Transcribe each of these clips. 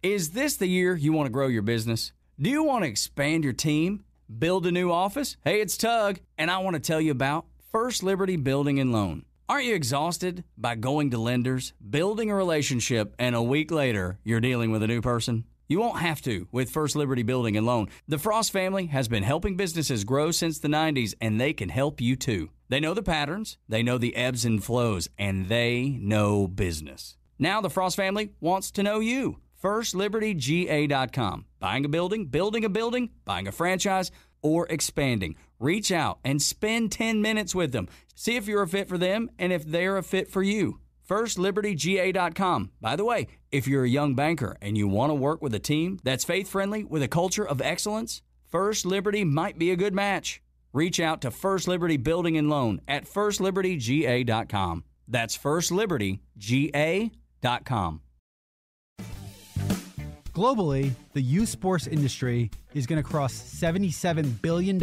Is this the year you want to grow your business? Do you want to expand your team? Build a new office? Hey, it's Tug, and I want to tell you about First Liberty Building and Loan. Aren't you exhausted by going to lenders, building a relationship, and a week later, you're dealing with a new person? You won't have to with First Liberty Building and Loan. The Frost family has been helping businesses grow since the 90s, and they can help you too. They know the patterns, they know the ebbs and flows, and they know business. Now the Frost family wants to know you. FirstLibertyGA.com. Buying a building, building a building, buying a franchise, or expanding. Reach out and spend 10 minutes with them. See if you're a fit for them and if they're a fit for you. FirstLibertyGA.com. By the way, if you're a young banker and you want to work with a team that's faith-friendly with a culture of excellence, First Liberty might be a good match. Reach out to First Liberty Building and Loan at FirstLibertyGA.com. That's FirstLibertyGA.com. Globally, the youth sports industry is going to cross $77 billion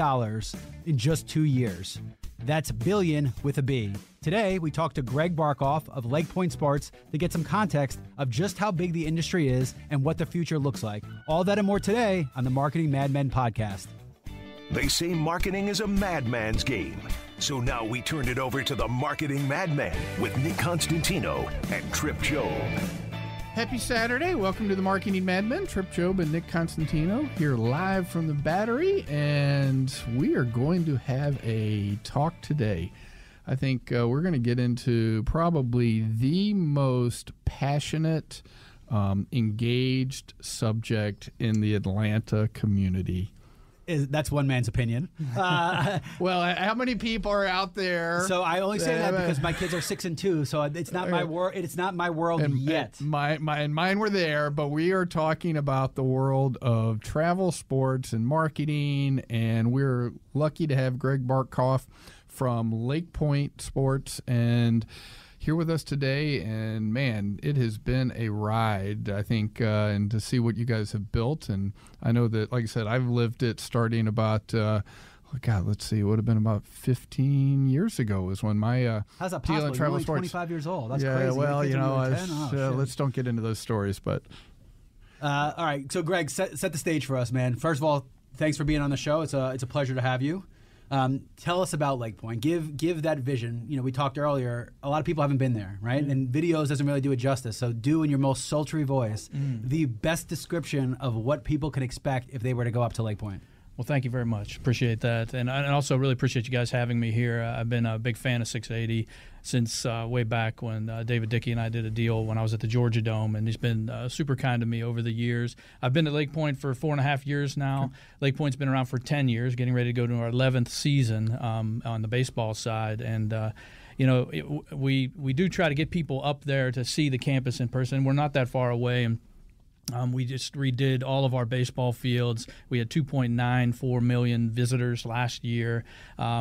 in just 2 years. That's billion with a B. Today, we talked to Greg Barckhoff of Lake Point Sports to get some context of just how big the industry is and what the future looks like. All that and more today on the Marketing Madmen podcast. They say marketing is a madman's game. So now we turn it over to the Marketing Madmen with Nick Constantino and Trip Job. Happy Saturday. Welcome to the Marketing Madmen. Trip Job and Nick Constantino here live from the Battery, and we are going to have a talk today. I think we're going to get into probably the most passionate, engaged subject in the Atlanta community. That's one man's opinion. Well, how many people are out there? So I only say that because my kids are 6 and 2, so it's not my world. It's not my world yet. Mine were there, but we are talking about the world of travel, sports, and marketing, and we're lucky to have Greg Barckhoff from Lake Point Sports and here with us today, and man, it has been a ride, I think, and to see what you guys have built. And I know that, like I said, I've lived it starting about, let's see, it would have been about 15 years ago was when my how's that possible? You're only 25 years old. That's crazy. Well, let's don't get into those stories. But all right, so Greg, set the stage for us, man. First of all, thanks for being on the show. It's a pleasure to have you. Tell us about Lake Point. Give that vision. You know, we talked earlier. A lot of people haven't been there, right? Mm-hmm. And videos doesn't really do it justice. So do in your most sultry voice the best description of what people can expect if they were to go up to Lake Point. Well, thank you very much. Appreciate that. And I also really appreciate you guys having me here. I've been a big fan of 680 since way back when David Dickey and I did a deal when I was at the Georgia Dome, and he's been super kind to me over the years. I've been at Lake Point for 4.5 years now. Okay. Lake Point's been around for 10 years, getting ready to go to our 11th season on the baseball side. And we do try to get people up there to see the campus in person. We're not that far away, and we just redid all of our baseball fields. We had 2.94 million visitors last year.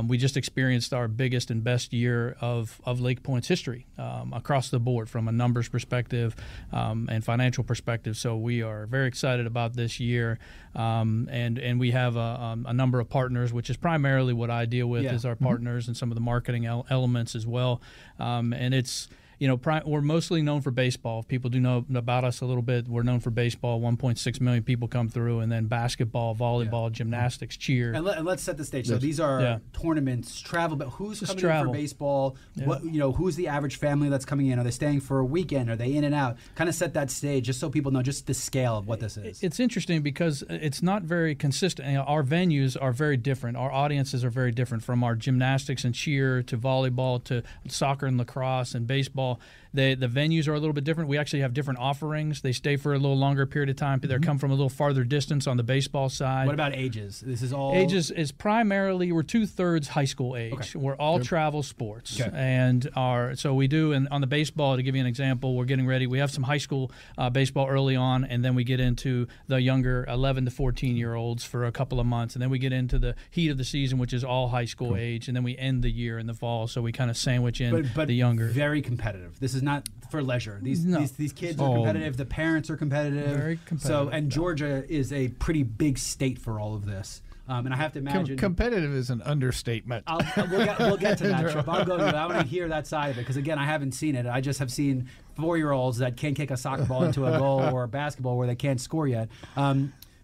We just experienced our biggest and best year of Lake Point's history across the board from a numbers perspective and financial perspective. So we are very excited about this year. And we have a number of partners, which is primarily what I deal with is our partners and some of the marketing elements as well. And it's we're mostly known for baseball. If people do know about us a little bit, we're known for baseball. 1.6 million people come through, and then basketball, volleyball, gymnastics, cheer. And let's set the stage. So these are tournaments, travel, but who's coming in for baseball? Yeah. What who's the average family that's coming in? Are they staying for a weekend? Are they in and out? Kind of set that stage just so people know just the scale of what this is. It's interesting because it's not very consistent. Our venues are very different. Our audiences are very different, from our gymnastics and cheer to volleyball to soccer and lacrosse and baseball. The venues are a little bit different. We actually have different offerings. They stay for a little longer period of time. They come from a little farther distance on the baseball side. What about ages? This is all ages is primarily we're 2/3 high school age. Okay. We're all travel sports, and so we do. And on the baseball, to give you an example, we're getting ready. We have some high school baseball early on, and then we get into the younger 11 to 14-year-olds for a couple of months, and then we get into the heat of the season, which is all high school age, and then we end the year in the fall. So we kind of sandwich in but the younger. Very competitive. This is not for leisure. These kids are competitive. The parents are competitive. Very competitive. So, and Georgia is a pretty big state for all of this. And I have to imagine competitive is an understatement. We'll get to that, Trip. I want to hear that side of it because, again, I haven't seen it. I just have seen 4-year-olds that can't kick a soccer ball into a goal or a basketball where they can't score yet.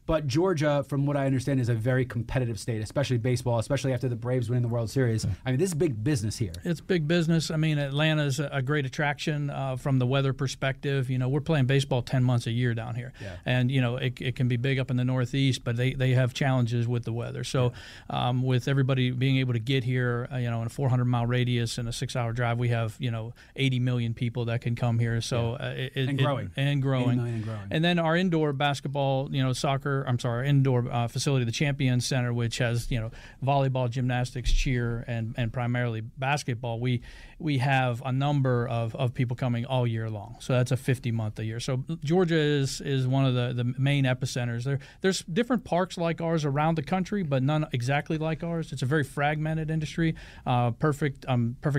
But Georgia, from what I understand, is a very competitive state, especially baseball, especially after the Braves winning the World Series. I mean, this is big business here. It's big business. I mean, Atlanta's a great attraction from the weather perspective. You know, we're playing baseball 10 months a year down here. Yeah. And, you know, it can be big up in the Northeast, but they have challenges with the weather. So with everybody being able to get here, you know, in a 400-mile radius and a 6-hour drive, we have, you know, 80 million people that can come here. So and growing. 80 million growing. And then our indoor basketball, you know, our indoor facility, the Champion Center, which has, you know, volleyball, gymnastics, cheer, and primarily basketball. We have a number of people coming all year long. So that's a 50-month a year. So Georgia is one of the main epicenters. There's different parks like ours around the country, but none exactly like ours. It's a very fragmented industry. Perfect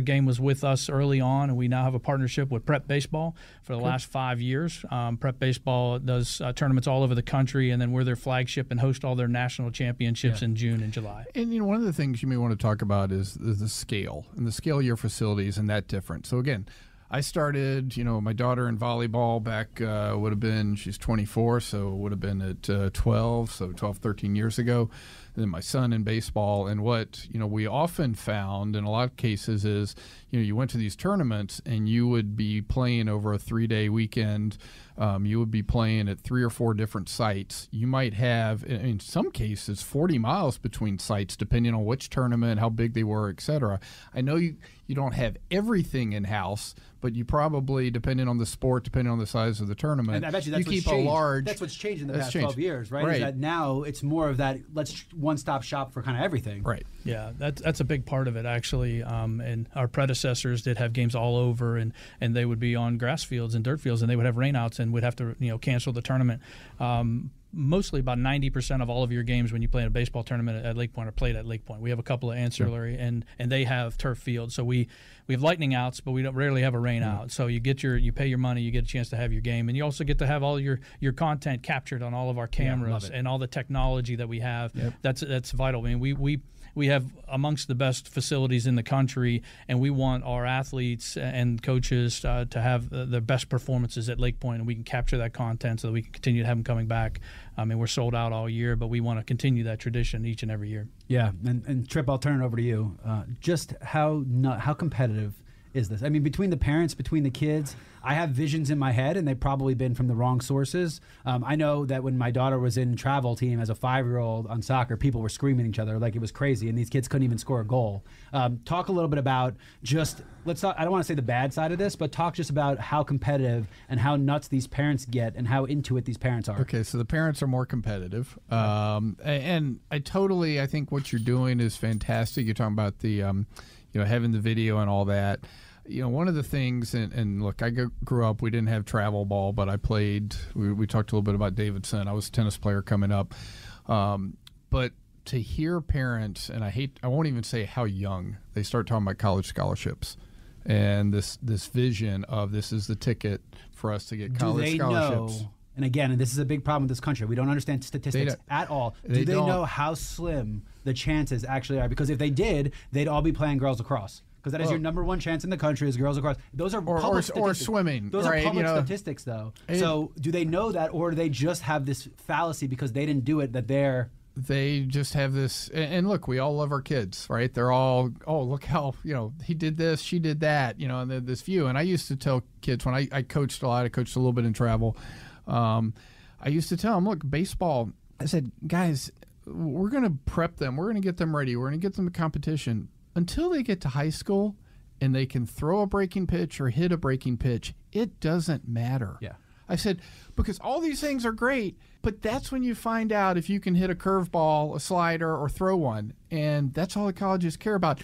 Game was with us early on, and we now have a partnership with Prep Baseball for the last 5 years. Prep Baseball does tournaments all over the country, and then we're their flagship and host all their national championships in June and July. And, you know, one of the things you may want to talk about is the scale and the scale of your facilities and that different. So again, I started, you know, my daughter in volleyball back would have been, she's 24, so would have been at 12, so 12, 13 years ago. And then my son in baseball. And what, you know, we often found in a lot of cases is, you know, you went to these tournaments and you would be playing over a 3-day weekend. You would be playing at 3 or 4 different sites. You might have, in some cases, 40 miles between sites, depending on which tournament, how big they were, et cetera. I know you don't have everything in-house, but you probably, depending on the sport, depending on the size of the tournament, and I bet you that's you keep a large. That's what's changed in the past 12 years, right? Is that now it's more of that one-stop shop for kind of everything. Right. Yeah, that's a big part of it, actually. And our predecessors did have games all over, and they would be on grass fields and dirt fields, and they would have rainouts, and we'd have to, you know, cancel the tournament. Mostly about 90% of all of your games when you play in a baseball tournament at Lake Point are played at Lake Point. We have a couple of ancillary, and they have turf fields. So we have lightning outs, but we don't rarely have a rain out. So you pay your money, you get a chance to have your game, and you also get to have all your content captured on all of our cameras and all the technology that we have. Yep. That's vital. I mean, we have amongst the best facilities in the country, and we want our athletes and coaches to have the best performances at Lake Point, and we can capture that content so that we can continue to have them coming back. I mean, we're sold out all year, but we want to continue that tradition each and every year. Yeah, and Tripp, I'll turn it over to you. Just how competitive is this? I mean, between the parents, between the kids, I have visions in my head, and they've probably been from the wrong sources. I know that when my daughter was in travel team as a 5-year-old on soccer, people were screaming at each other like it was crazy, and these kids couldn't even score a goal. Talk a little bit about I don't want to say the bad side of this, but talk just about how competitive and how nuts these parents get and how into it these parents are. Okay, so the parents are more competitive. And I think what you're doing is fantastic. You're talking about the, having the video and all that. You know, one of the things, and look, I grew up, we didn't have travel ball, but I played, we talked a little bit about Davidson. I was a tennis player coming up. But to hear parents, and I won't even say how young, they start talking about college scholarships and this vision of this is the ticket for us to get college scholarships. Know, and again, this is a big problem in this country. We don't understand statistics at all. Do they know how slim the chances actually are? Because if they did, they'd all be playing girls lacrosse. Because that is your number one chance in the country is girls lacrosse. Those are public statistics. Or swimming. Those are public statistics, though. So do they know that, or do they just have this fallacy because they didn't do it that they just have this? And look, we all love our kids, right? They're all, look how, he did this, she did that, and this view. And I used to tell kids when I coached a lot, I coached a little bit in travel. I used to tell them, look, baseball, I said, guys, we're going to prep them. We're going to get them ready. We're going to get them to competition. Until they get to high school and they can throw a breaking pitch or hit a breaking pitch, it doesn't matter. Yeah. I said, because all these things are great, but that's when you find out if you can hit a curveball, a slider, or throw one. And that's all the colleges care about.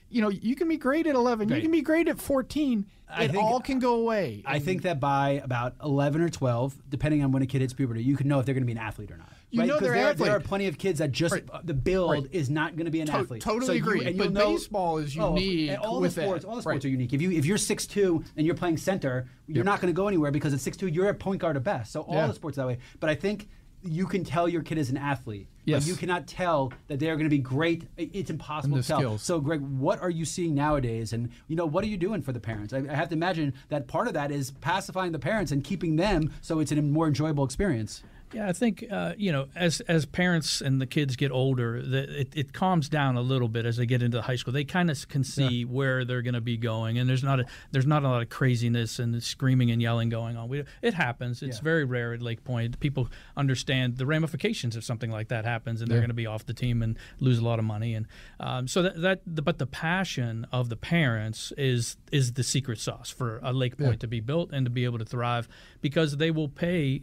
You can be great at 11. Right. You can be great at 14. It all can go away. I think that by about 11 or 12, depending on when a kid hits puberty, you can know if they're going to be an athlete or not. There are plenty of kids that just the build is not going to be an athlete. Totally agree. But baseball is unique. All the sports are unique. If you're 6'2" and you're playing center, you're not going to go anywhere because at 6'2" you're a point guard at best. So all the sports that way. But I think you can tell your kid is an athlete. Yes. But you cannot tell that they are going to be great. It's impossible to tell. Skills. So, Greg, what are you seeing nowadays? And, what are you doing for the parents? I have to imagine that part of that is pacifying the parents and keeping them so it's a more enjoyable experience. Yeah, I think as parents and the kids get older, it calms down a little bit as they get into high school. They kind of can see where they're going to be going, and there's not a lot of craziness and screaming and yelling going on. It happens. It's very rare at Lake Point. People understand the ramifications if something like that happens, and they're going to be off the team and lose a lot of money. And but the passion of the parents is the secret sauce for a Lake Point to be built and to be able to thrive, because they will pay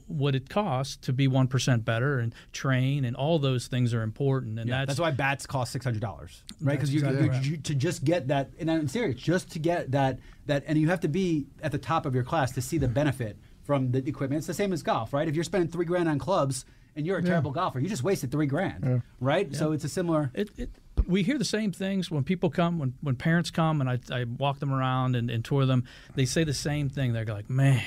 what it costs to be 1% better and train, and all those things are important. And that's why bats cost $600, right? Because you to just get that, and I'm serious, just to get that, and you have to be at the top of your class to see the benefit from the equipment. It's the same as golf, right? If you're spending $3,000 on clubs and you're a terrible golfer, you just wasted $3,000, right? Yeah. So it's a similar. We hear the same things when people come, when parents come, and I walk them around and tour them. They say the same thing. They're like, man,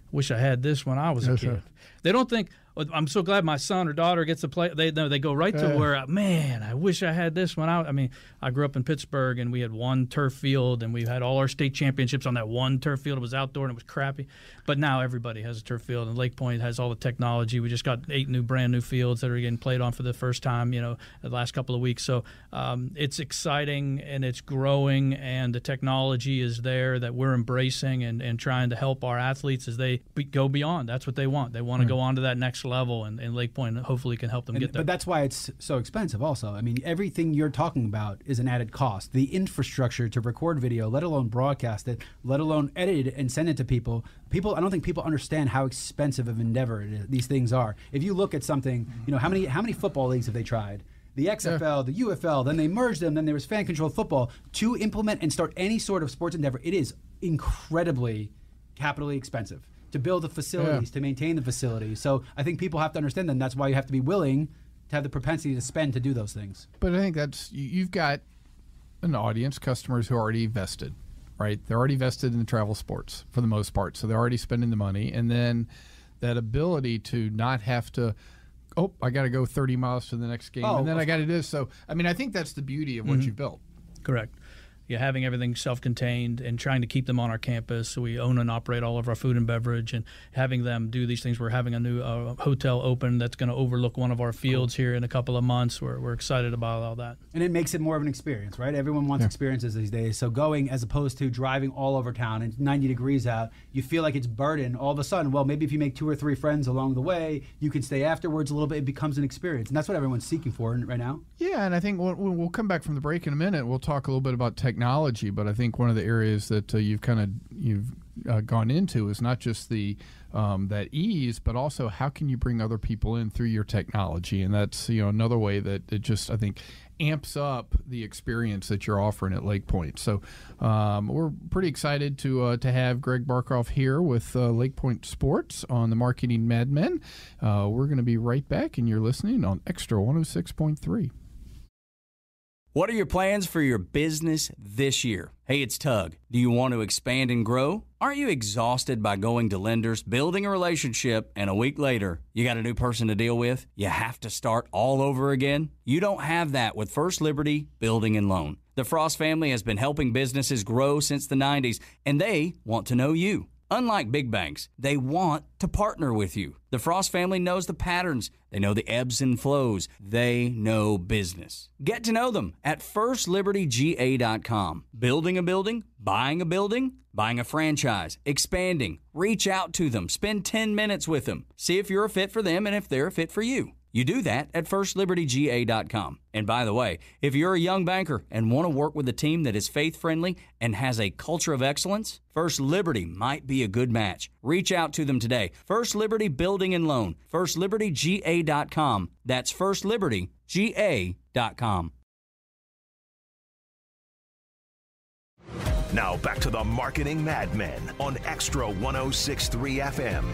wish I had this when I was a kid. They don't think, I'm so glad my son or daughter gets to play. They go right to where, man, I wish I had this when I grew up in Pittsburgh, and we had one turf field, and we had all our state championships on that one turf field. It was outdoor, and it was crappy. But now everybody has a turf field, and Lake Point has all the technology. We just got 8 brand new fields that are getting played on for the first time, the last couple of weeks. So it's exciting, and it's growing, and the technology is there that we're embracing and trying to help our athletes as they go beyond. That's what they want. They want to go on to that next level, and Lake Point hopefully can help them get there. But that's why it's so expensive also. I mean, everything you're talking about is an added cost. The infrastructure to record video, let alone broadcast it, let alone edit it and send it to people. I don't think people understand how expensive of an endeavor these things are. If you look at something, how many football leagues have they tried? The XFL, the UFL, then they merged them, then there was fan-controlled football. To implement and start any sort of sports endeavor, it is incredibly capitally expensive to build the facilities, to maintain the facilities. So I think people have to understand that, and that's why you have to be willing to have the propensity to spend to do those things. But I think you've got an audience, customers who are already vested, right? They're already vested in the travel sports for the most part, so they're already spending the money. And then that ability to not have to, I got to go 30 miles to the next game, and then I got to do this. So, I think that's the beauty of what you've built. Correct. Yeah, having everything self-contained and trying to keep them on our campus. So we own and operate all of our food and beverage, and having them do these things. We're having a new hotel open that's going to overlook one of our fields here in a couple of months. We're excited about all that. And it makes it more of an experience, right? Everyone wants experiences these days. So going, as opposed to driving all over town and 90 degrees out, you feel like it's burden. All of a sudden, well, maybe if you make 2 or 3 friends along the way, you can stay afterwards a little bit. It becomes an experience. And that's what everyone's seeking for right now. Yeah, and I think we'll come back from the break in a minute. We'll talk a little bit about technology, but I think one of the areas that you've gone into is not just the that ease, but also how can you bring other people in through your technology, and that's another way that it just, I think, amps up the experience that you're offering at Lake Point. So we're pretty excited to have Greg Barckhoff here with Lake Point Sports on the Marketing Madmen. We're going to be right back, and you're listening on Extra 106.3. What are your plans for your business this year? Hey, it's Tug. Do you want to expand and grow? Aren't you exhausted by going to lenders, building a relationship, and a week later, you got a new person to deal with? You have to start all over again? You don't have that with First Liberty Building and Loan. The Frost family has been helping businesses grow since the 90s, and they want to know you. Unlike big banks, they want to partner with you. The Frost family knows the patterns. They know the ebbs and flows. They know business. Get to know them at firstlibertyga.com. Building a building, buying a franchise, expanding. Reach out to them. Spend 10 minutes with them. See if you're a fit for them and if they're a fit for you. You do that at firstlibertyga.com. And by the way, if you're a young banker and want to work with a team that is faith-friendly and has a culture of excellence, First Liberty might be a good match. Reach out to them today. First Liberty Building and Loan. firstlibertyga.com. That's firstlibertyga.com. Now back to the Marketing Madmen on Extra 106.3 FM.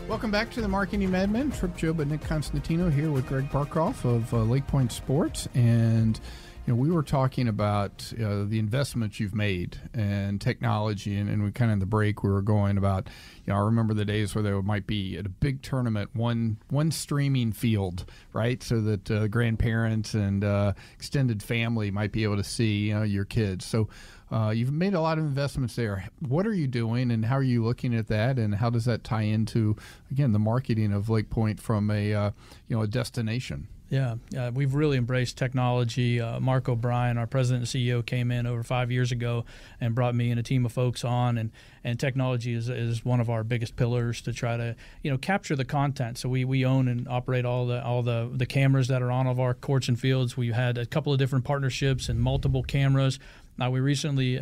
Welcome back to the Marketing Madmen. Trip Job and Nick Constantino here with Greg Barckhoff of Lake Point Sports. And, we were talking about the investments you've made and technology, and we kind of in the break we were going about, I remember the days where there might be at a big tournament one streaming field, right, so that grandparents and extended family might be able to see your kids. So you've made a lot of investments there. What are you doing, and how are you looking at that, and how does that tie into, again, the marketing of Lake Point from a destination? Yeah, we've really embraced technology. Mark O'Brien, our president and CEO, came in over 5 years ago and brought me and a team of folks on, and technology is one of our biggest pillars to try to capture the content. So we own and operate all the cameras that are on all of our courts and fields. We had a couple of different partnerships and multiple cameras. We recently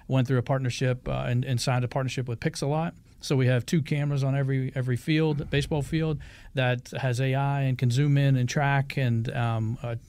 went through a partnership and signed a partnership with Pixelot. So we have 2 cameras on every field, baseball field, that has AI and can zoom in and track. And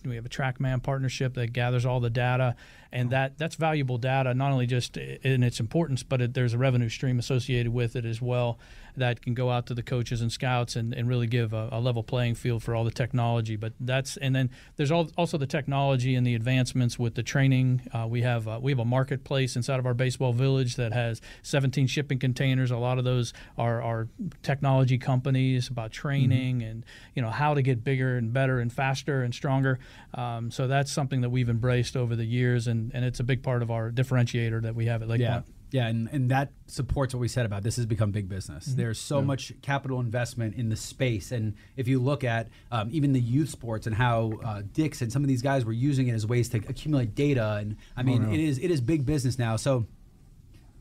we have a TrackMan partnership that gathers all the data. And that's valuable data, not only just in its importance, but there's a revenue stream associated with it as well that can go out to the coaches and scouts and really give a level playing field for all the technology. But and then there's also the technology and the advancements with the training. We have a marketplace inside of our baseball village that has 17 shipping containers. A lot of those are technology companies about training and how to get bigger and better and faster and stronger. So that's something that we've embraced over the years, and it's a big part of our differentiator that we have at Lake Point. Yeah, and that supports what we said about this has become big business. There's so much capital investment in the space, and if you look at even the youth sports and how Dick's and some of these guys were using it as ways to accumulate data, and it is big business now. So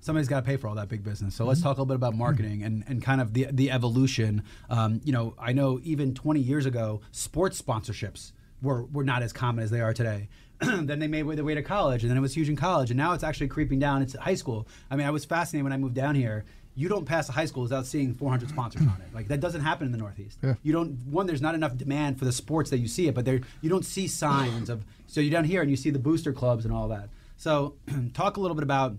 somebody's got to pay for all that big business. So let's talk a little bit about marketing and kind of the evolution. I know even 20 years ago, sports sponsorships were not as common as they are today. Then they made their way to college, and then it was huge in college, and now it's actually creeping down. It's high school. I was fascinated when I moved down here. You don't pass a high school without seeing 400 sponsors on it. Like, that doesn't happen in the Northeast. Yeah. There's not enough demand for the sports that you see it, but you don't see signs of. So you're down here and you see the booster clubs and all that. So talk a little bit about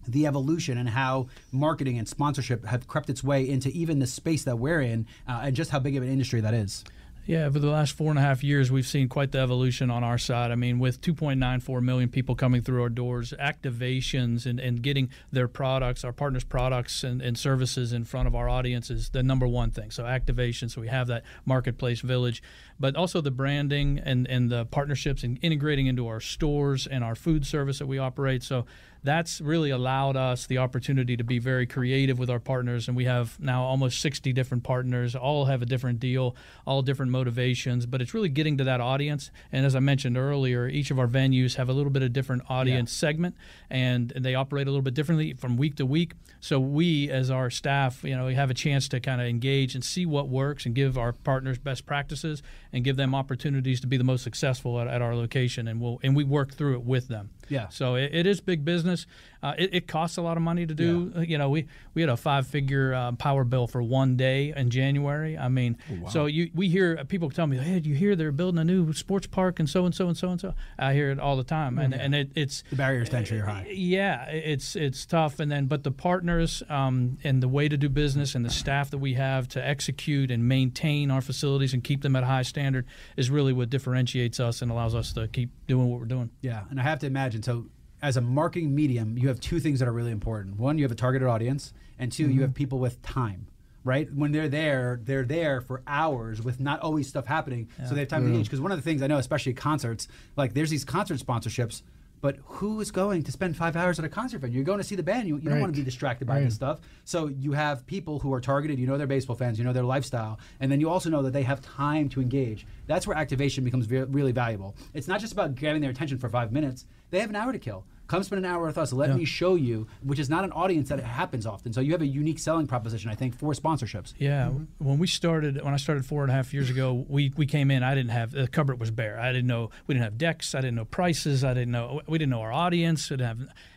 the evolution and how marketing and sponsorship have crept its way into even the space that we're in, and just how big of an industry that is. Yeah, for the last 4.5 years, we've seen quite the evolution on our side. With 2.94 million people coming through our doors, activations and getting their products, our partners' products and services in front of our audience is the number one thing. So activation, so we have that marketplace village, but also the branding and the partnerships and integrating into our stores and our food service that we operate. So that's really allowed us the opportunity to be very creative with our partners, and we have now almost 60 different partners. All have a different deal, all different motivations, but it's really getting to that audience. And as I mentioned earlier, each of our venues have a little bit of different audience segment, and they operate a little bit differently from week to week. So we, as our staff, we have a chance to kind of engage and see what works and give our partners best practices and give them opportunities to be the most successful at our location, and we work through it with them. Yeah. So it is big business. It costs a lot of money to do. Yeah. We had a 5-figure power bill for one day in January. Wow. So we hear people tell me, "Hey, do you hear they're building a new sports park and so and so and so and so?" I hear it all the time, and it's the barriers to entry are high. Yeah, it's tough, but the partners and the way to do business and the staff that we have to execute and maintain our facilities and keep them at a high standard is really what differentiates us and allows us to keep doing what we're doing. Yeah, and I have to imagine, so as a marketing medium, you have 2 things that are really important. One, you have a targeted audience, and 2, you have people with time, right? When they're there for hours with not always stuff happening, so they have time to engage. Because one of the things I know, especially at concerts, like there's these concert sponsorships, but who is going to spend 5 hours at a concert venue? You're going to see the band. You don't want to be distracted by this stuff. So you have people who are targeted. They're baseball fans. Their lifestyle. And then you also know that they have time to engage. That's where activation becomes really valuable. It's not just about grabbing their attention for 5 minutes. They have an hour to kill. Come spend an hour with us. Let me show you, which is not an audience that happens often. So you have a unique selling proposition, I think, for sponsorships. Yeah. When I started 4.5 years ago, we came in. I didn't have the cupboard was bare. I didn't know. We didn't have decks. I didn't know prices. We didn't know our audience.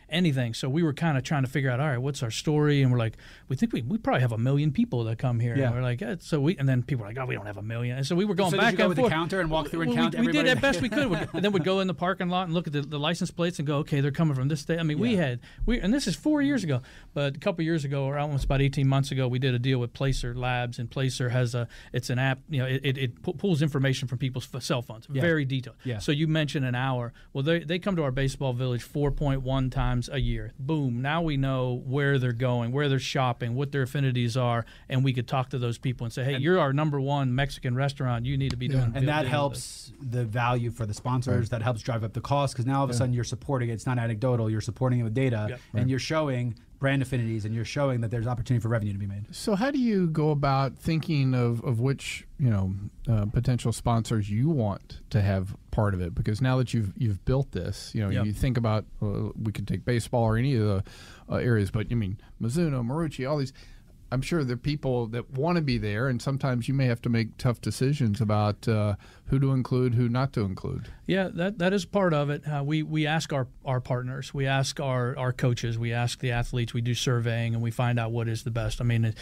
anything. So we were kind of trying to figure out, all right, what's our story? And we're like, we think we probably have 1 million people that come here. Yeah. And we're like, and then people were like, oh, we don't have 1 million. And so we were going so back did you go and with forth. the counter and walk through and count we everybody? did as best we could. And then we'd go in the parking lot and look at the license plates and go, okay, they're coming from this state. I mean, and this is 4 years ago, but a couple years ago, or almost about 18 months ago, we did a deal with Placer Labs, and Placer has it's an app, it pulls information from people's cell phones, very detailed. Yeah. So you mentioned an hour. Well, they come to our baseball village 4.1 times a year. Boom. Now we know where they're going, where they're shopping, what their affinities are, and we could talk to those people and say, hey, you're our #1 Mexican restaurant. You need to be doing. And that helps the value for the sponsors. Right. That helps drive up the cost, because now all of a sudden you're supporting it. It's not anecdotal. You're supporting it with data, and you're showing brand affinities, and you're showing that there's opportunity for revenue to be made. So how do you go about thinking of which potential sponsors you want to have part of it? Because now that you've built this, you think about we could take baseball or any of the areas, but you mean Mizuno, Marucci, all these. I'm sure there are people that want to be there, and sometimes you may have to make tough decisions about who to include, who not to include. Yeah, that is part of it. We ask our partners, we ask our coaches, we ask the athletes, we do surveying, and we find out what is the best. I mean,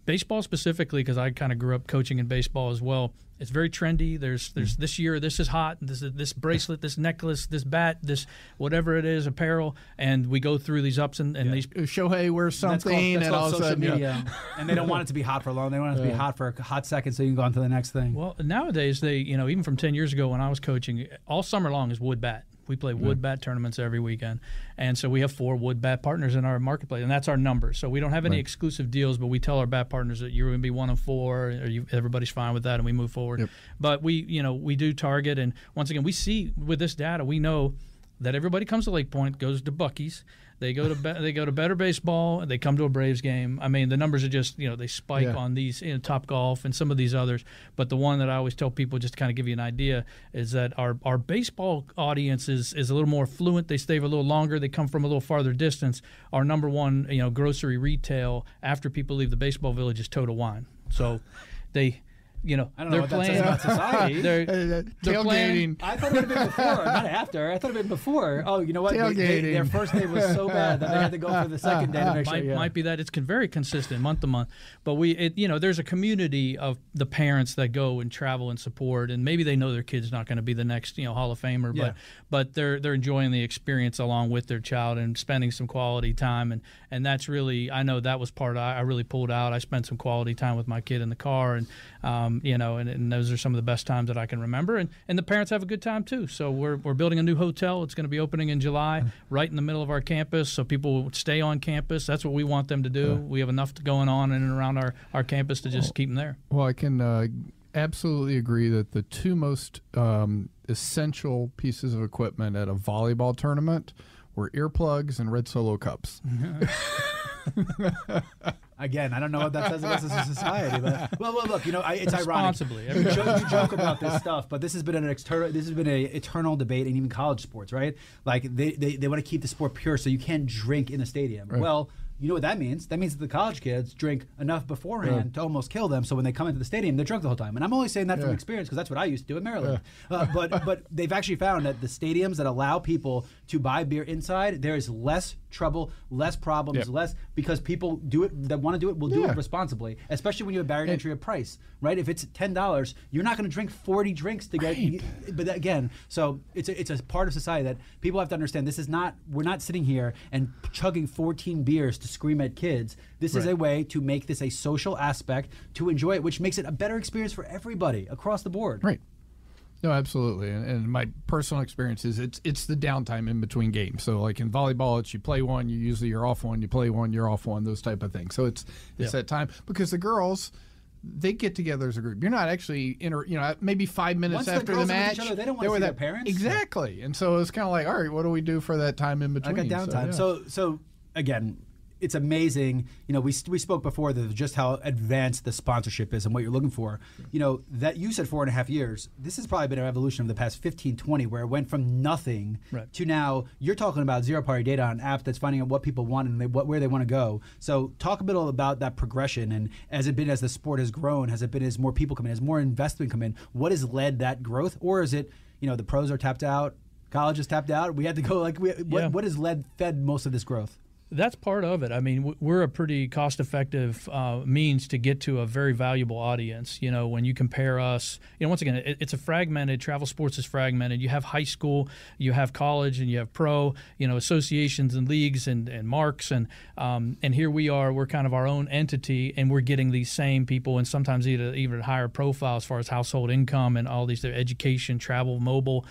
baseball specifically, because I kind of grew up coaching in baseball as well. It's very trendy. There's this year, this is hot. This bracelet, this necklace, this bat, this whatever it is, apparel, and we go through these ups and these. Shohei wears something, that's and all of a social sudden, media. And they don't want it to be hot for long. They want it to be hot for a hot second, so you can go on to the next thing. Well, nowadays they, even from 10 years ago when I was coaching, all summer long is wood bat. We play wood bat tournaments every weekend. And so we have 4 wood bat partners in our marketplace, and that's our number. So we don't have any exclusive deals, but we tell our bat partners that you're going to be 1 of 4, or everybody's fine with that, and we move forward. Yep. But we do target, and once again, we see with this data, we know that everybody comes to Lake Point, goes to Buc-ee's. They go to Better Baseball. They come to a Braves game. I mean, the numbers are just they spike on these Top Golf and some of these others. But the one that I always tell people, just to kind of give you an idea, is that our baseball audience is a little more affluent. They stay a little longer. They come from a little farther distance. Our #1 grocery retail after people leave the baseball village is Total Wine. So they. I don't know what that says about society. They're tailgating. I thought it would have been before, not after. I thought it would have been before. Oh, you know what? Their first day was so bad that they had to go for the second day to make sure. Might be that it's very consistent month to month. But there's a community of the parents that go and travel and support, and maybe they know their kid's not going to be the next Hall of Famer, but they're enjoying the experience along with their child and spending some quality time, and that's really, I know that was part of, I really pulled out. I spent some quality time with my kid in the car, and and those are some of the best times that I can remember. And the parents have a good time too. So we're building a new hotel. It's going to be opening in July, right in the middle of our campus. So people stay on campus. That's what we want them to do. We have enough going on in and around our campus to just keep them there. Well, I can absolutely agree that the 2 most essential pieces of equipment at a volleyball tournament were earplugs and red Solo cups. Again, I don't know what that says about us as a society, but well, look, it's ironic. You joke about this stuff, but this has been an eternal debate in even college sports, right? Like they want to keep the sport pure, so you can't drink in the stadium. Right. Well, you know what that means? That means that the college kids drink enough beforehand to almost kill them, so when they come into the stadium, they're drunk the whole time. And I'm only saying that from experience, because that's what I used to do in Maryland. But they've actually found that the stadiums that allow people to buy beer inside, there is less trouble, less problems, less, because people do it that want to do it will do it responsibly, especially when you have barrier to entry of price, right? If it's $10, you're not going to drink 40 drinks to get. But again, so it's a part of society that people have to understand. This is not, we're not sitting here and chugging 14 beers to scream at kids. This is a way to make this a social aspect, to enjoy it, which makes it a better experience for everybody across the board. Right. No, absolutely. And my personal experience is it's the downtime in between games. So like in volleyball, it's you play one, you're off one, you play one, you're off one, those type of things. So it's that time, because the girls, they get together as a group. You're not actually maybe 5 minutes after the match. They don't want to see their parents. Exactly. And so it's kind of like, all right, what do we do for that time in between? I got downtime. So again, it's amazing. We spoke before that just how advanced the sponsorship is and what you're looking for. That you said 4.5 years. This has probably been an evolution of the past 15, 20, where it went from nothing to now you're talking about zero-party data on an app that's finding out what people want and where they want to go. So talk a bit about that progression, and as the sport has grown, has it been as more people come in, as more investment come in, what has led that growth? Or is it, the pros are tapped out, Colleges tapped out. We had to go what has fed most of this growth? That's part of it. I mean, we're a pretty cost-effective means to get to a very valuable audience. When you compare us, once again, it's a fragmented, travel sports is fragmented. You have high school, you have college, and you have pro, associations and leagues and marks. And here we are, we're kind of our own entity, and we're getting these same people, and sometimes even higher profile as far as household income and all these, their education, travel, mobile,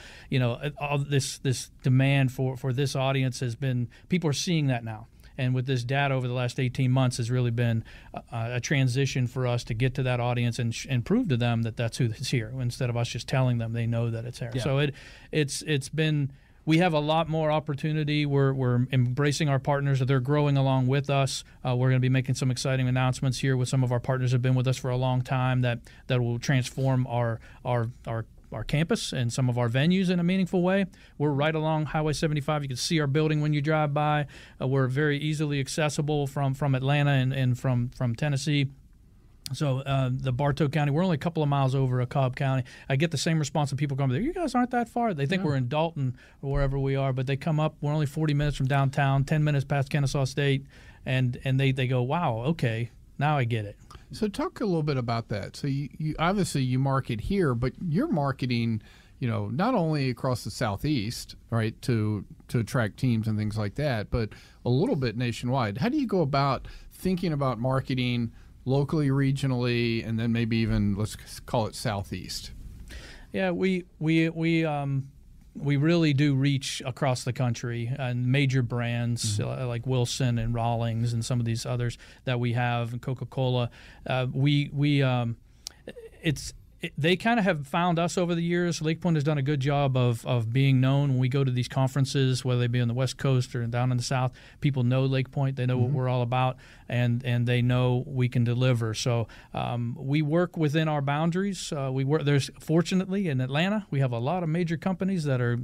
all this demand for this audience has been, people are seeing that now. And with this data over the last 18 months has really been a transition for us to get to that audience and prove to them that that's who's here. Instead of us just telling them, they know that it's there. Yeah. So it's been, we have a lot more opportunity. We're embracing our partners. They're growing along with us. We're going to be making some exciting announcements here with some of our partners who have been with us for a long time that will transform our campus and some of our venues in a meaningful way. We're right along Highway 75. You can see our building when you drive by. We're very easily accessible from Atlanta and from Tennessee. So the Bartow County, we're only a couple of miles over Cobb County. I get the same response from people coming there. You guys aren't that far. They think we're in Dalton or wherever we are, but they come up. We're only 40 minutes from downtown, 10 minutes past Kennesaw State, and they go, wow, okay, now I get it. So talk a little bit about that. So you obviously you market here, but you're marketing, not only across the Southeast, right, to attract teams and things like that, but a little bit nationwide. How do you go about thinking about marketing locally, regionally, and then maybe even, let's call it Southeast? Yeah, we really do reach across the country, and major brands like Wilson and Rawlings and some of these others that we have, and Coca-Cola. They kind of have found us over the years. Lake Point has done a good job of being known when we go to these conferences, whether they be on the West Coast or down in the South. People know Lake Point. They know what we're all about, and they know we can deliver. So we work within our boundaries. There's fortunately in Atlanta, we have a lot of major companies that are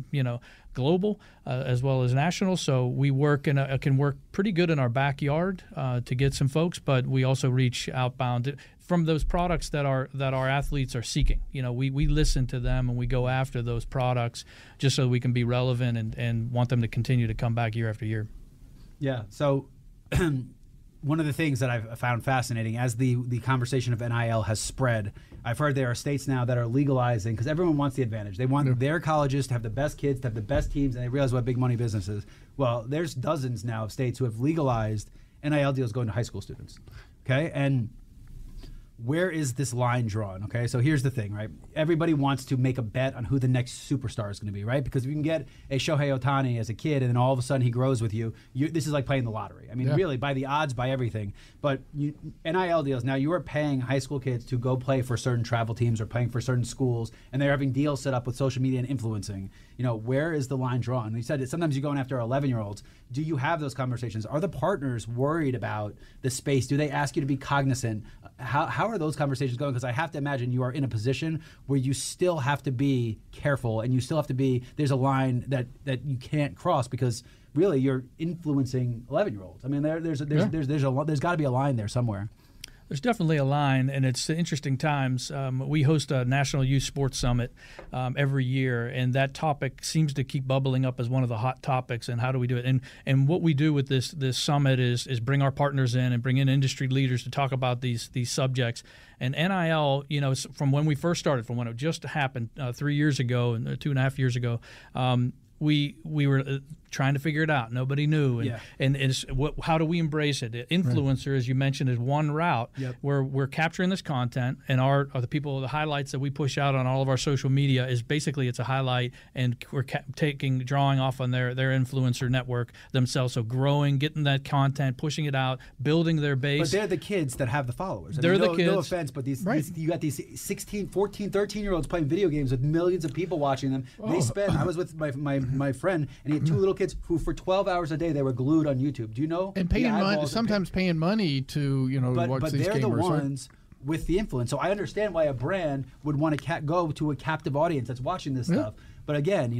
global as well as national. So we can work pretty good in our backyard to get some folks, but we also reach outbound from those products that our athletes are seeking. We listen to them and we go after those products just so we can be relevant and want them to continue to come back year after year. Yeah. So one of the things that I've found fascinating as the conversation of NIL has spread, I've heard there are states now that are legalizing because everyone wants the advantage. They want their colleges to have the best kids, to have the best teams, and they realize what big money business is. Well, there's dozens now of states who have legalized NIL deals going to high school students. Okay, and where is this line drawn? Okay, so here's the thing, right? Everybody wants to make a bet on who the next superstar is going to be, right? Because if you can get a Shohei Ohtani as a kid and then all of a sudden he grows with you, this is like playing the lottery. I mean, really, by the odds, by everything. But NIL deals, now you are paying high school kids to go play for certain travel teams or playing for certain schools, and they're having deals set up with social media and influencing. Where is the line drawn? You said sometimes you're going after 11-year-olds. Do you have those conversations? Are the partners worried about the space? Do they ask you to be cognizant? How are those conversations going? Because I have to imagine you are in a position where you still have to be careful and you still have to be, there's a line that you can't cross because really you're influencing 11-year-olds. I mean, there's got to be a line there somewhere. There's definitely a line, and it's interesting times. We host a National Youth Sports Summit every year, and that topic seems to keep bubbling up as one of the hot topics, and how do we do it? And what we do with this summit is bring our partners in and bring in industry leaders to talk about these subjects. And NIL, from when we first started, from when it just happened 3 years ago and 2.5 years ago, we were trying to figure it out. Nobody knew. How do we embrace it? Influencer, as you mentioned, is one route where we're capturing this content, and the highlights that we push out on all of our social media is basically it's a highlight, and we're drawing off on their influencer network themselves. So growing, getting that content, pushing it out, building their base. But they're the kids that have the followers. They're the kids. No offense, but you got these 16, 14, 13-year-olds playing video games with millions of people watching them. I was with my friend, and he had two little kids who for 12 hours a day they were glued on YouTube. Do you know? And paying money, sometimes paying money to watch these gamers. But they're the ones with the influence. So I understand why a brand would want to go to a captive audience that's watching this stuff. But again,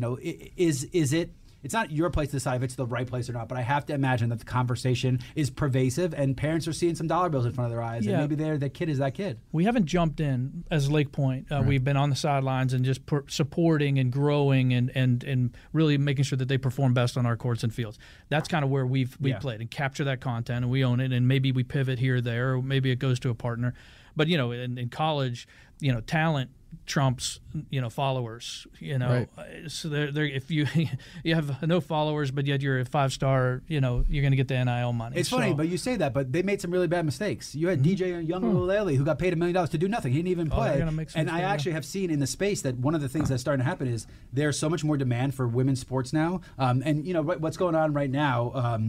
is it it's not your place to decide if it's the right place or not, but I have to imagine that the conversation is pervasive and parents are seeing some dollar bills in front of their eyes, and maybe their kid is that kid. We haven't jumped in as Lake Point. We've been on the sidelines and just supporting and growing and really making sure that they perform best on our courts and fields. That's kind of where we've played and capture that content, and we own it, and maybe we pivot here or there, or maybe it goes to a partner. But, in college, talent trumps followers, Right. So they're if you have no followers but yet you're a 5-star, you're going to get the NIL money. It's funny, but you say that, but they made some really bad mistakes. You had DJ Young Ulele who got paid $1 million to do nothing. He didn't even play. And I actually have seen in the space that one of the things that's starting to happen is there's so much more demand for women's sports now. And what's going on right now.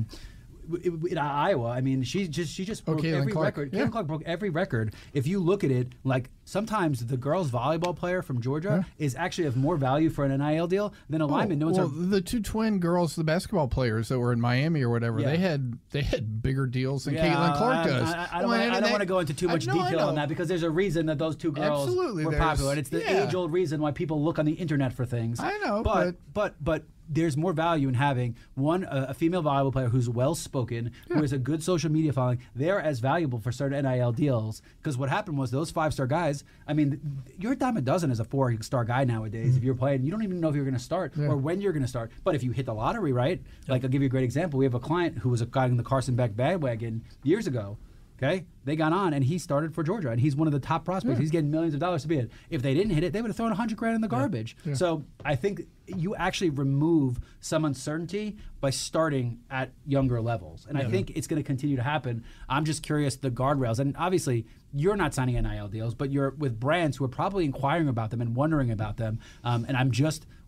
In Iowa, I mean, she just broke every record. Caitlin Clark broke every record. If you look at it, like sometimes the girls volleyball player from Georgia is actually of more value for an NIL deal than a lineman. The two twin girls, the basketball players that were in Miami or whatever, they had bigger deals than Caitlin Clark does. I don't want to go into too much detail on that because there's a reason that those two girls were popular, and it's the age-old reason why people look on the internet for things. I know, but there's more value in having a female volleyball player who's well-spoken, who has a good social media following. They're as valuable for certain NIL deals because what happened was those 5-star guys, I mean, you're a dime a dozen as a 4-star guy nowadays. If you're playing, you don't even know if you're going to start or when you're going to start. But if you hit the lottery, right? Like, I'll give you a great example. We have a client who was a guy in the Carson Beck bandwagon years ago. Okay, they got on, and he started for Georgia, and he's one of the top prospects. He's getting millions of dollars to be it. If they didn't hit it, they would have thrown $100,000 in the garbage. So I think you actually remove some uncertainty by starting at younger levels, and I think it's going to continue to happen. I'm just curious the guardrails, and obviously you're not signing NIL deals, but you're with brands who are probably inquiring about them and wondering about them.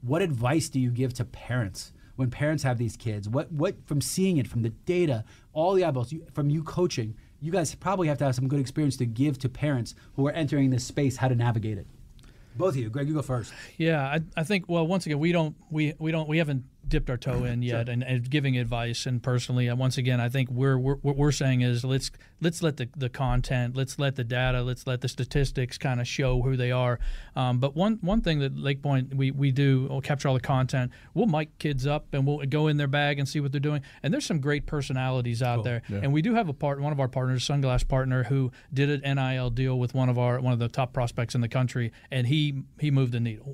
What advice do you give to parents? When parents have these kids, what from seeing it, from the data, all the eyeballs, from you coaching, you guys probably have to have some good experience to give to parents who are entering this space how to navigate it. Both of you, Greg, you go first. Yeah, I think. Well, once again, we haven't dipped our toe in yet, and giving advice. And personally, once again, I think what we're saying is let's let the content, let's let the data, let's let the statistics kind of show who they are. But one thing that Lake Point we do, we'll capture all the content. We'll mic kids up and we'll go in their bag and see what they're doing. And there's some great personalities out there. Yeah. And we do have one of our partners, Sunglass Partner, who did an NIL deal with one of the top prospects in the country, and he moved the needle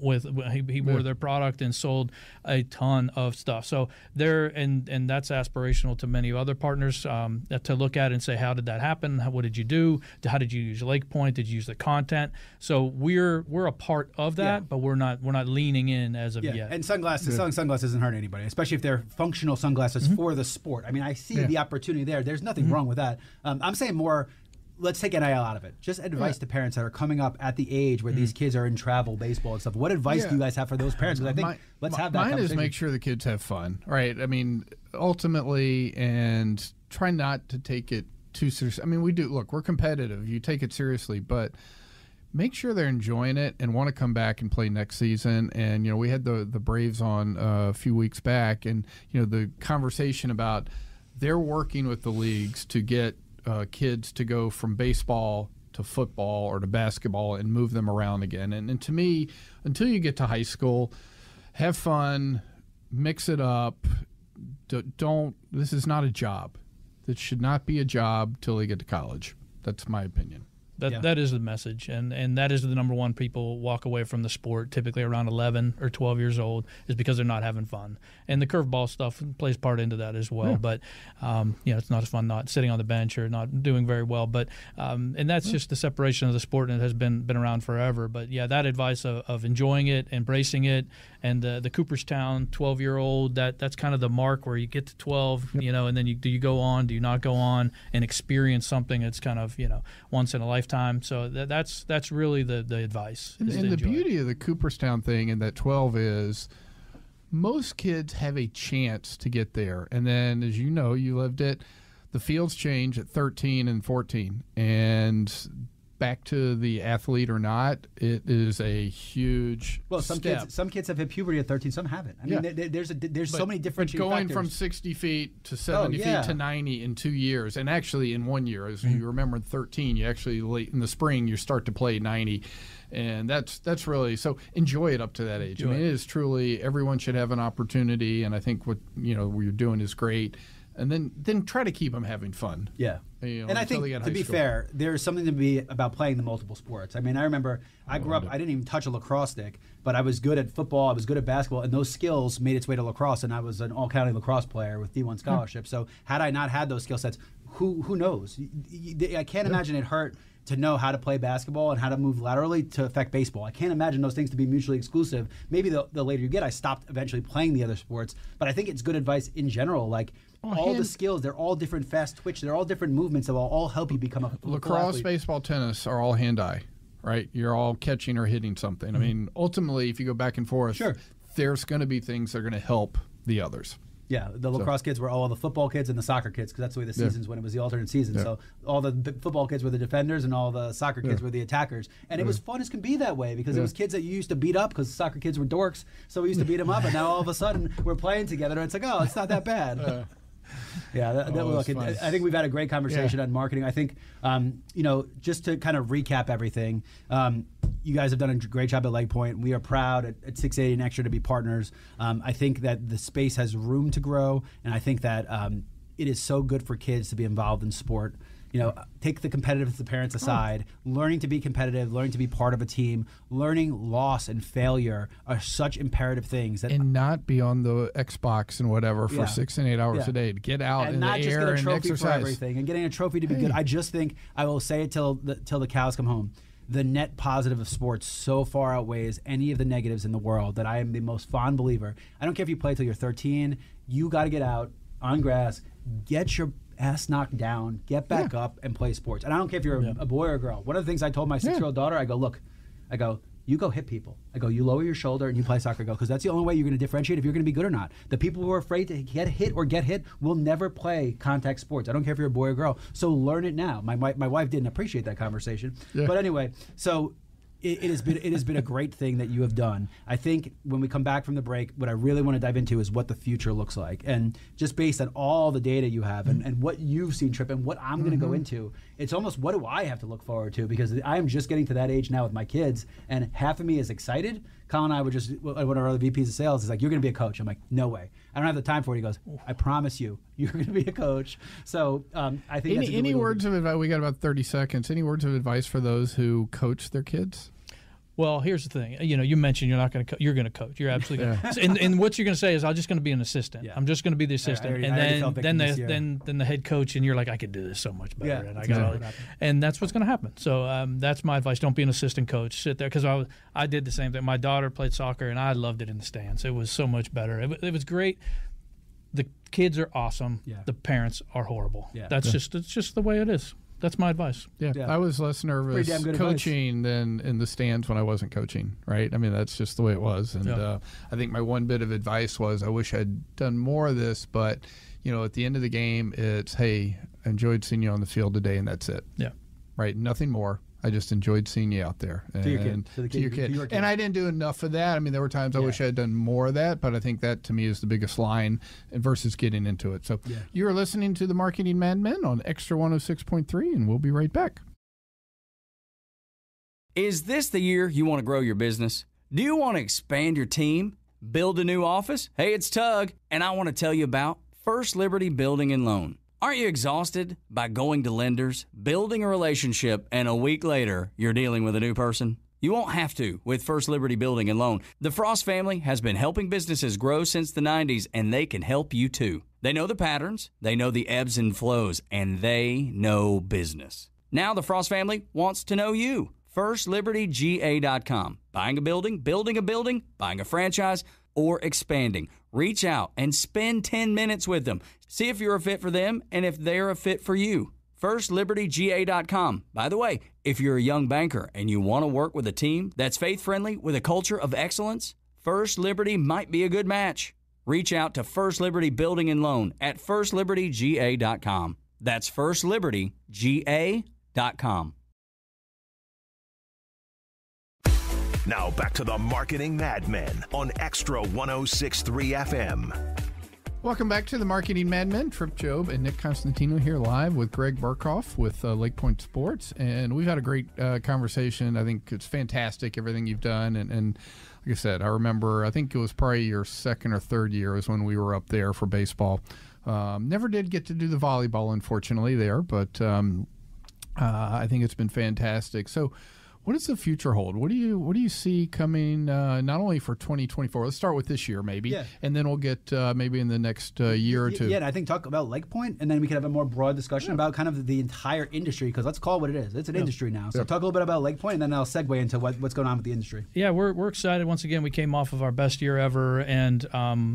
he wore their product and sold a ton of stuff. So there, and that's aspirational to many other partners to look at and say, how did that happen? What did you do? How did you use Lake Point? Did you use the content? So we're a part of that, but we're not leaning in as of yet. And selling sunglasses isn't hurting anybody, especially if they're functional sunglasses for the sport. I mean, I see the opportunity there. There's nothing wrong with that. I'm saying more. Let's take NIL out of it. Just advice to parents that are coming up at the age where these kids are in travel, baseball, and stuff. What advice do you guys have for those parents? Because I think let's have that conversation. Mine is make sure the kids have fun, right? I mean, ultimately, and try not to take it too seriously. I mean, we're competitive. You take it seriously, but make sure they're enjoying it and want to come back and play next season. And, we had the Braves on a few weeks back, and, the conversation about they're working with the leagues to get kids to go from baseball to football or to basketball and move them around again. And to me, until you get to high school, have fun, mix it up. This is not a job. It should not be a job till they get to college. That's my opinion. That is the message, and that is the number one people walk away from the sport typically around 11 or 12 years old is because they're not having fun. And the curveball stuff plays part into that as well. But it's not as fun not sitting on the bench or not doing very well. But and that's just the separation of the sport, and it has been around forever. But that advice of enjoying it, embracing it, and the Cooperstown 12-year-old, that's kind of the mark where you get to 12, and then do you go on, do you not go on and experience something that's kind of once in a lifetime. So that's really the advice. And the beauty of the Cooperstown thing and that 12 is most kids have a chance to get there. And then, as you lived it, the fields change at 13 and 14. And back to the athlete or not, it is a huge step. Some kids have hit puberty at 13, some haven't. I mean, there's so many differentiating going factors. from 60 feet to 70 feet to 90 in 2 years, and actually in 1 year, as you remember, 13, you actually late in the spring you start to play 90, and that's really so. Enjoy it up to that age. I mean, it is truly, everyone should have an opportunity, and I think what you're doing is great. And then try to keep them having fun. Yeah. And I think, to be fair, there's something to be about playing the multiple sports. I mean, I remember I grew up, I didn't even touch a lacrosse stick, but I was good at football, I was good at basketball, and those skills made its way to lacrosse, and I was an all-county lacrosse player with D1 scholarship. So had I not had those skill sets, who knows? I can't imagine it hurt to know how to play basketball and how to move laterally to affect baseball. I can't imagine those things to be mutually exclusive. Maybe the later you get, I stopped eventually playing the other sports, but I think it's good advice in general. Like, all the skills, they're all different fast twitch, they're all different movements that will all help you become a lacrosse, athlete. baseball, tennis are all hand-eye, right? You're all catching or hitting something. I mean, ultimately, if you go back and forth, there's going to be things that are going to help the others. Yeah, the lacrosse kids were all the football kids and the soccer kids, because that's the way the seasons went. It was the alternate season. Yeah. So all the football kids were the defenders and all the soccer kids were the attackers. And it was fun as can be that way, because it was kids that you used to beat up, because soccer kids were dorks. So we used to beat them up, and now all of a sudden we're playing together, and it's like, oh, it's not that bad. I think we've had a great conversation on marketing. I think, just to kind of recap everything, you guys have done a great job at Lake Point. We are proud at 680 and Extra to be partners. I think that the space has room to grow, and I think that it is so good for kids to be involved in sport. Take the competitive of the parents aside. Learning to be competitive, learning to be part of a team, learning loss and failure are such imperative things. And not be on the Xbox and whatever for 6 and 8 hours a day. To get out in the air and exercise. And not just get a trophy for everything, and getting a trophy to be good. I just think, I will say it till the cows come home, the net positive of sports so far outweighs any of the negatives in the world that I am the most fond believer. I don't care if you play till you're 13. You got to get out on grass, get your ass knocked down, get back up, and play sports. And I don't care if you're a boy or a girl. One of the things I told my 6-year-old daughter, I go, you go hit people. I go, you lower your shoulder and you play soccer. I go, because that's the only way you're going to differentiate if you're going to be good or not. The people who are afraid to get hit will never play contact sports. I don't care if you're a boy or girl. So learn it now. My wife didn't appreciate that conversation. Yeah. But anyway, so it has been a great thing that you have done. I think when we come back from the break, what I really want to dive into is what the future looks like. And just based on all the data you have and what you've seen, Tripp, and what I'm going to go into, it's almost, what do I have to look forward to? Because I am just getting to that age now with my kids, and half of me is excited. Colin and I one of our other VPs of sales is like, you're going to be a coach. I'm like, no way. I don't have the time for it. He goes, I promise you're going to be a coach. So I think any words of advice, we got about 30 seconds. Any words of advice for those who coach their kids? Well, here's the thing. You mentioned you're not going to you're going to coach. You're absolutely going to. And what you're going to say is, I'm just going to be an assistant. Yeah. I'm just going to be the assistant. Then the head coach, and you're like, I could do this so much better. And and that's what's going to happen. So that's my advice. Don't be an assistant coach. Sit there, because I did the same thing. My daughter played soccer, and I loved it in the stands. It was so much better. It was great. The kids are awesome. Yeah. The parents are horrible. Yeah. It's just the way it is. That's my advice. Yeah. I was less nervous coaching than in the stands when I wasn't coaching, right? I mean, that's just the way it was. And I think my one bit of advice was, I wish I'd done more of this, but, at the end of the game, it's, hey, I enjoyed seeing you on the field today, and that's it. Yeah. Right? Nothing more. I just enjoyed seeing you out there. To your kid. And I didn't do enough of that. I mean, there were times I wish I had done more of that, but I think that, to me, is the biggest line versus getting into it. So you're listening to the Marketing Madmen on Extra 106.3, and we'll be right back. Is this the year you want to grow your business? Do you want to expand your team? Build a new office? Hey, it's Tug, and I want to tell you about First Liberty Building and Loan. Aren't you exhausted by going to lenders, building a relationship, and a week later, you're dealing with a new person? You won't have to with First Liberty Building and Loan. The Frost family has been helping businesses grow since the 90s, and they can help you too. They know the patterns, they know the ebbs and flows, and they know business. Now the Frost family wants to know you. FirstLibertyGA.com. Buying a building, building a building, buying a franchise, or expanding. Reach out and spend 10 minutes with them. See if you're a fit for them and if they're a fit for you. FirstLibertyGA.com. By the way, if you're a young banker and you want to work with a team that's faith-friendly with a culture of excellence, First Liberty might be a good match. Reach out to First Liberty Building and Loan at FirstLibertyGA.com. That's FirstLibertyGA.com. Now back to the Marketing Madmen on Extra 106.3 FM. Welcome back to the Marketing Madmen. Trip Job and Nick Constantino here live with Greg Barckhoff with Lake Point Sports. And we've had a great conversation. I think it's fantastic, everything you've done. And like I said, I think it was probably your second or third year was when we were up there for baseball. Never did get to do the volleyball, unfortunately, there. But I think it's been fantastic. So what does the future hold? What do you see coming not only for 2024? Let's start with this year maybe, and then we'll get maybe in the next year or two. Yeah, and I think talk about Lake Point, and then we can have a more broad discussion about kind of the entire industry, because let's call it what it is. It's an industry now. So talk a little bit about Lake Point, and then I'll segue into what's going on with the industry. Yeah, we're excited. Once again, we came off of our best year ever, and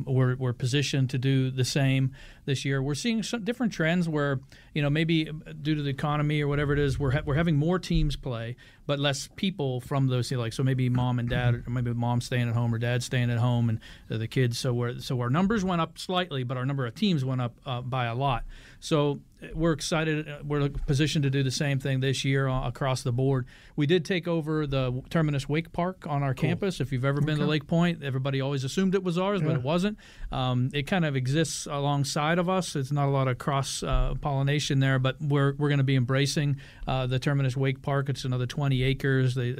we're positioned to do the same this year. We're seeing some different trends where, maybe due to the economy or whatever it is, we're having more teams play, but less people from those, so maybe mom and dad, or maybe mom staying at home or dad staying at home, and the kids. So our numbers went up slightly, but our number of teams went up by a lot. So we're excited. We're positioned to do the same thing this year across the board. We did take over the Terminus Wake Park on our campus. If you've ever been to Lake Point, everybody always assumed it was ours, but it wasn't. It kind of exists alongside of us. It's not a lot of cross-pollination there, but we're going to be embracing the Terminus Wake Park. It's another 20 acres. They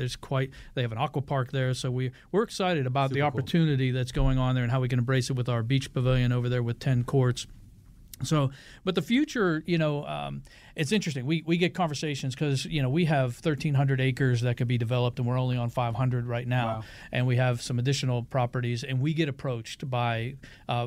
have an aqua park there, so we're excited about the opportunity that's going on there and how we can embrace it with our beach pavilion over there with 10 courts. So, but the future, it's interesting. We get conversations because, we have 1,300 acres that could be developed, and we're only on 500 right now. Wow. And we have some additional properties, and we get approached by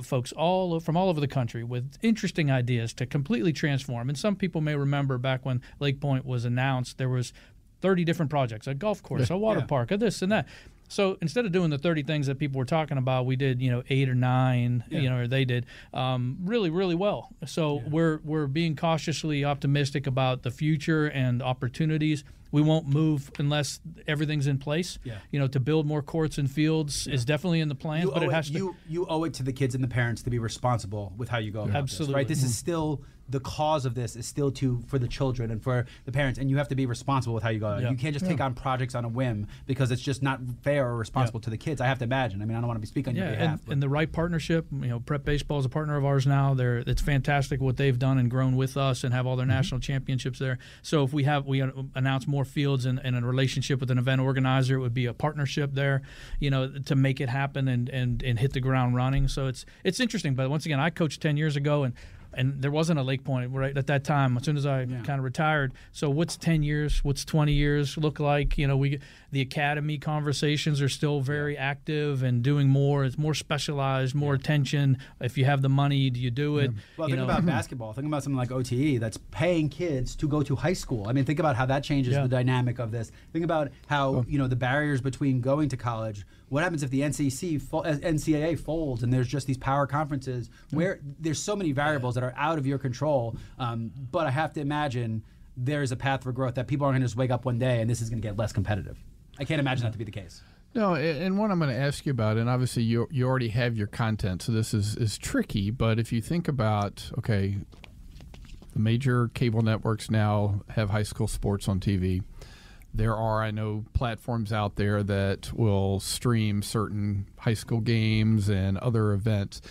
folks from all over the country with interesting ideas to completely transform. And some people may remember back when Lake Point was announced, there was 30 different projects, a golf course, a water park, a this and that. So instead of doing the 30 things that people were talking about, we did 8 or 9, or they did really, really well. So we're being cautiously optimistic about the future and opportunities. We won't move unless everything's in place. Yeah. To build more courts and fields is definitely in the plans, but it has to. You owe it to the kids and the parents to be responsible with how you go about Absolutely. This, right? This is still the cause of this is still for the children and for the parents, and you have to be responsible with how you go. You can't just take on projects on a whim because it's just not fair or responsible to the kids. I have to imagine. I mean, I don't want to be speaking on your behalf. And the right partnership. Prep Baseball is a partner of ours now. It's fantastic what they've done and grown with us and have all their national championships there. So if we announce more fields and a relationship with an event organizer, it would be a partnership there, to make it happen and hit the ground running. So it's interesting. But once again, I coached 10 years ago, and there wasn't a Lake Point right at that time. As soon as I kind of retired, so what's 10 years? What's 20 years look like? The academy conversations are still very active and doing more. It's more specialized, more attention. If you have the money, do you do it? Well, think about basketball. Think about something like OTE that's paying kids to go to high school. I mean, think about how that changes the dynamic of this. Think about how the barriers between going to college. What happens if the NCAA folds and there's just these power conferences where there's so many variables that are out of your control? But I have to imagine there's a path for growth that people aren't going to just wake up one day and this is going to get less competitive. I can't imagine that to be the case. No, and what I'm going to ask you about, and obviously you already have your content, so this is tricky, but if you think about, the major cable networks now have high school sports on TV. There are, I know, platforms out there that will stream certain high school games and other events.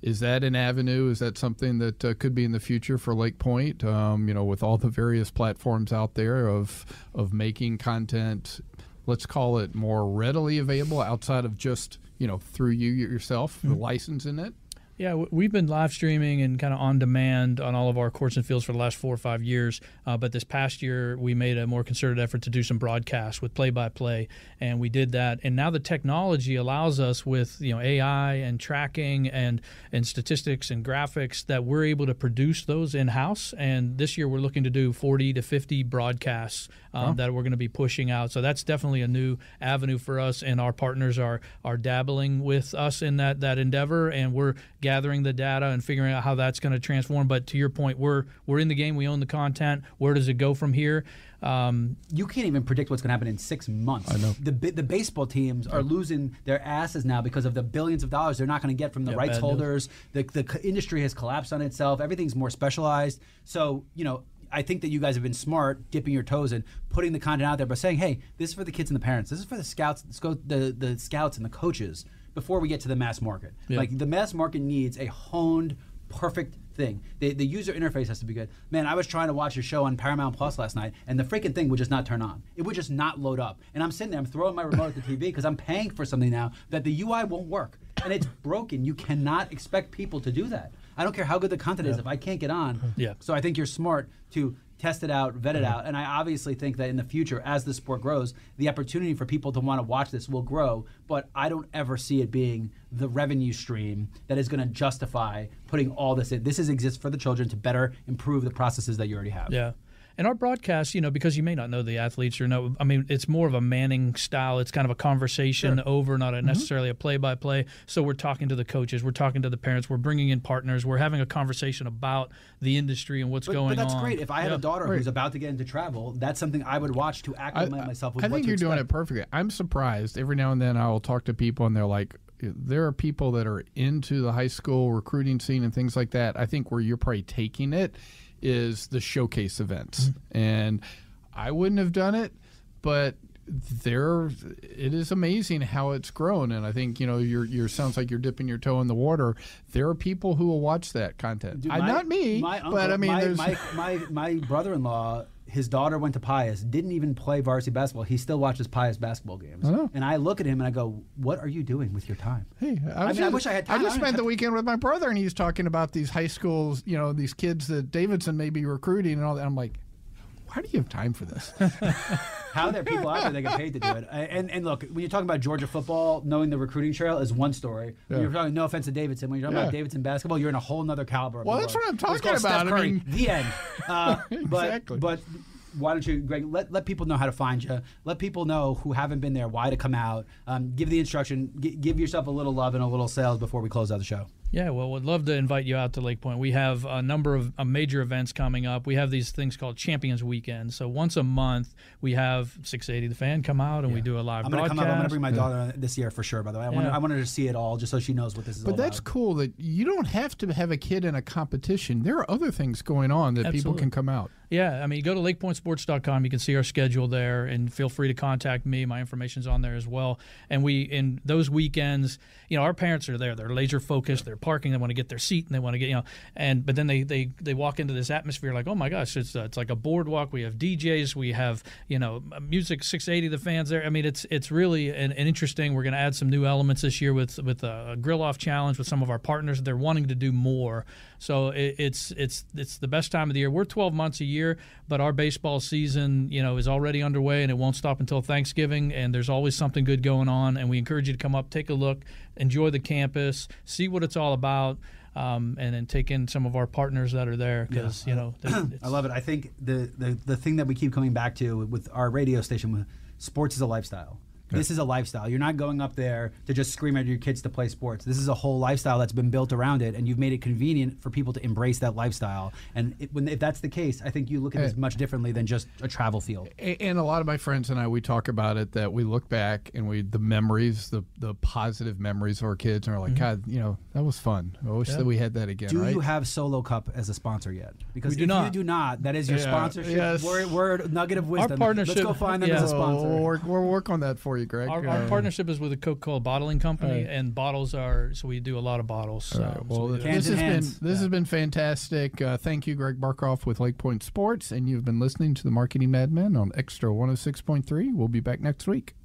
Is that an avenue? Is that something that could be in the future for Lake Point? With all the various platforms out there of making content, let's call it more readily available outside of just through you yourself, the license in it. Yeah, we've been live streaming and kind of on demand on all of our courts and fields for the last 4 or 5 years. But this past year, we made a more concerted effort to do some broadcasts with play-by-play, and we did that. And now the technology allows us with AI and tracking and statistics and graphics that we're able to produce those in-house. And this year, we're looking to do 40 to 50 broadcasts that we're going to be pushing out. So that's definitely a new avenue for us, and our partners are dabbling with us in that endeavor, and we're gathering the data and figuring out how that's going to transform. But to your point, we're in the game. We own the content. Where does it go from here? You can't even predict what's going to happen in 6 months. I know. The baseball teams are losing their asses now because of the billions of dollars they're not going to get from the rights holders. The industry has collapsed on itself. Everything's more specialized. So, I think that you guys have been smart, dipping your toes in, putting the content out there, but saying, hey, this is for the kids and the parents. This is for the scouts, the scouts and the coaches before we get to the mass market. Yeah. Like, the mass market needs a honed, perfect thing. The user interface has to be good. Man, I was trying to watch a show on Paramount Plus last night, and the freaking thing would just not turn on. It would just not load up. And I'm sitting there, I'm throwing my remote at the TV because I'm paying for something now that the UI won't work. And it's broken. You cannot expect people to do that. I don't care how good the content is if I can't get on. Yeah. So I think you're smart to test it out, vet it out, and I obviously think that in the future, as the sport grows, the opportunity for people to want to watch this will grow, but I don't ever see it being the revenue stream that is going to justify putting all this in. This exists for the children to better improve the processes that you already have. Yeah. And our broadcast, because you may not know the athletes or know, I mean, it's more of a Manning style. It's kind of a conversation over, not necessarily a play-by-play. So we're talking to the coaches, we're talking to the parents, we're bringing in partners, we're having a conversation about the industry and what's going on. But that's great. If I had a daughter who's about to get into travel, that's something I would watch to acclimate myself with. I think you're doing it perfectly. I'm surprised. Every now and then I will talk to people and they're like, there are people that are into the high school recruiting scene and things like that. I think where you're probably taking it is the showcase events. And I wouldn't have done it, but it is amazing how it's grown. And I think, you're sounds like you're dipping your toe in the water. There are people who will watch that content. Dude, not me, my uncle, but I mean, my brother-in-law, his daughter went to Pius, didn't even play varsity basketball. He still watches Pius basketball games. And I look at him and I go, what are you doing with your time? Hey, I wish I had time. I just spent the weekend with my brother, and he's talking about these high schools, these kids that Davidson may be recruiting and all that. I'm like, why do you have time for this? How there are people out there that get paid to do it. And look, when you're talking about Georgia football, knowing the recruiting trail is one story. When you're talking, no offense to Davidson, when you're talking about Davidson basketball, you're in a whole nother caliber. Well, that's what I'm talking about. Steph Curry, I mean, the end. Exactly. But why don't you, Greg, let people know how to find you. Let people know who haven't been there why to come out. Give the instruction. Give yourself a little love and a little sales before we close out the show. Yeah, well, we'd love to invite you out to Lake Point. We have a number of major events coming up. We have these things called Champions Weekend. So once a month, we have 680 The Fan come out, and we do a live broadcast. I'm going to bring my daughter this year for sure, by the way. I want her to see it all just so she knows what this is all about. But that's cool that you don't have to have a kid in a competition. There are other things going on that people can come out. Yeah, I mean, you go to lakepointsports.com. You can see our schedule there, and feel free to contact me. My information's on there as well. And in those weekends, our parents are there. They're laser focused. They're parking. They want to get their seat, and they want to get, but then they walk into this atmosphere like, oh my gosh, it's like a boardwalk. We have DJs. We have music. 680 The Fans there. I mean, it's really an interesting. We're going to add some new elements this year with a grill off challenge with some of our partners. They're wanting to do more. So it's the best time of the year. We're 12 months a year, but our baseball season, is already underway, and it won't stop until Thanksgiving, and there's always something good going on, and we encourage you to come up, take a look, enjoy the campus, see what it's all about, and then take in some of our partners that are there because, I love it. I think the thing that we keep coming back to with our radio station, sports is a lifestyle. This is a lifestyle. You're not going up there to just scream at your kids to play sports. This is a whole lifestyle that's been built around it, and you've made it convenient for people to embrace that lifestyle. And if that's the case, I think you look at this much differently than just a travel field. And a lot of my friends and I, we talk about it, that we look back and the memories, the positive memories of our kids, and we're like, God, that was fun. I wish that we had that again. Do you have Solo Cup as a sponsor yet? Because if you do not, that is your sponsorship. Yes. Word nugget of wisdom. Our partnership, let's go find them as a sponsor. We'll work on that for you, Greg. Our partnership is with a Coca-Cola bottling company, and bottles so we do a lot of bottles. Well, this has been fantastic. Thank you, Greg Barckhoff with Lake Point Sports, and you've been listening to the Marketing Madmen on Extra 106.3. We'll be back next week.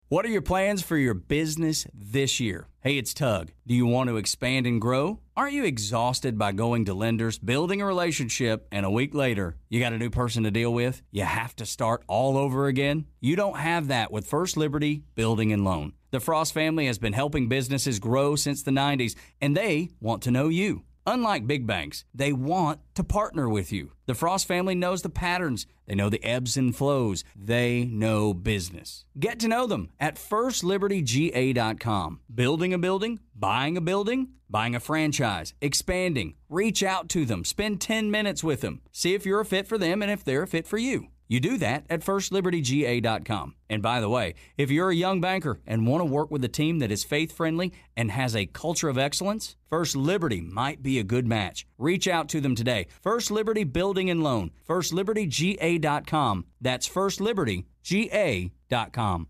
What are your plans for your business this year? Hey, it's Tug. Do you want to expand and grow? Aren't you exhausted by going to lenders, building a relationship, and a week later, you got a new person to deal with? You have to start all over again? You don't have that with First Liberty Building and Loan. The Frost family has been helping businesses grow since the 90s, and they want to know you. Unlike big banks, they want to partner with you. The Frost family knows the patterns. They know the ebbs and flows. They know business. Get to know them at firstlibertyga.com. Building a building, buying a franchise, expanding. Reach out to them. Spend 10 minutes with them. See if you're a fit for them and if they're a fit for you. You do that at FirstLibertyGA.com. And by the way, if you're a young banker and want to work with a team that is faith-friendly and has a culture of excellence, First Liberty might be a good match. Reach out to them today. First Liberty Building and Loan. FirstLibertyGA.com. That's FirstLibertyGA.com.